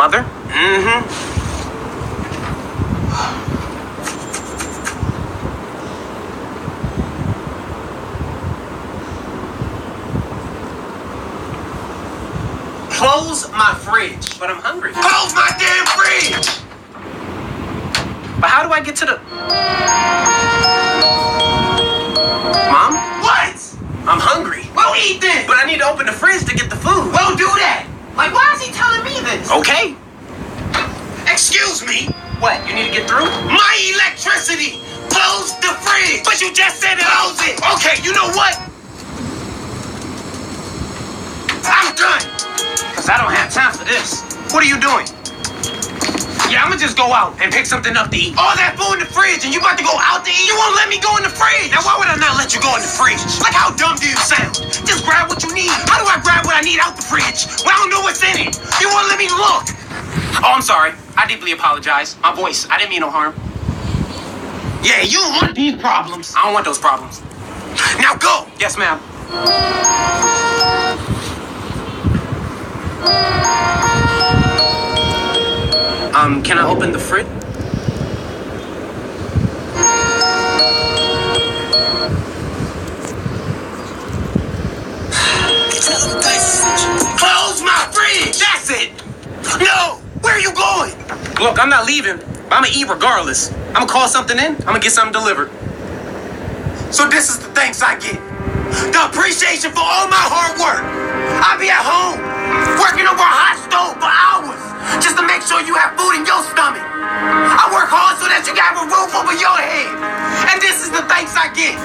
Mother? Close my fridge. But I'm hungry. Close my damn fridge! But how do I get to the... Mom? What? I'm hungry. Well, eat then! But I need to open the fridge to get the food. Well, do that! Like, why is he telling me this? Okay. Excuse me? What, you need to get through? My electricity! Close the fridge! But you just said it! Close it! Okay, you know what? I'm done! Because I don't have time for this. What are you doing? Yeah, I'm gonna just go out and pick something up to eat. All that food in the fridge and you about to go out to eat? You won't let me go in the fridge! Now, why would I not let you go in the fridge? Like, how dumb do you sound? Just grab what you need. How do I grab what I need out the fridge when I don't know what's in it? You won't let me look! Oh, I'm sorry. I deeply apologize. My voice, I didn't mean no harm. Yeah, you don't want these problems. I don't want those problems. Now go! Yes, ma'am. Can I open the fridge? Close my fridge! That's it! No! Where are you going? Look, I'm not leaving. But I'm gonna eat regardless. I'm gonna call something in. I'm gonna get something delivered. So this is the thanks I get. The appreciation for all my hard work. I be at home, working over a hot stove for hours, just to make sure you have food in your stomach. I work hard so that you can have a roof over your head. And this is the thanks I get.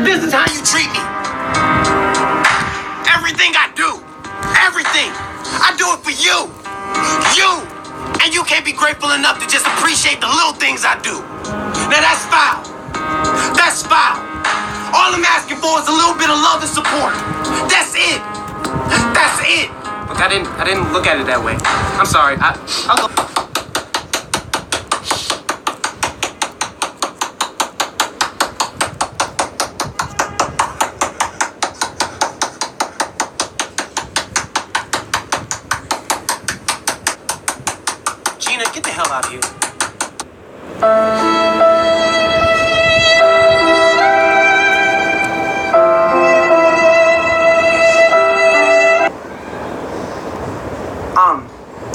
This is how you treat me. Everything I do, everything, I do it for you. You. And you can't be grateful enough to just appreciate the little things I do. Now that's foul. That's foul. All I'm asking for is a little bit of love and support. That's it. That's it. Look, I didn't look at it that way. I'm sorry. I'll go. Gina, get the hell out of here.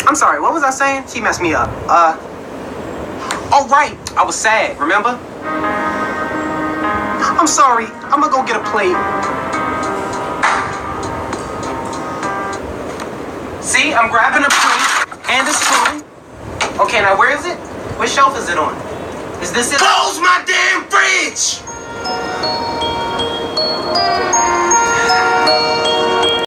I'm sorry, what was I saying? She messed me up. Oh, right. I was sad, remember? I'm sorry. I'm gonna go get a plate. See, I'm grabbing a plate and a spoon. Okay, now where is it? Which shelf is it on? Is this it? Close my damn fridge!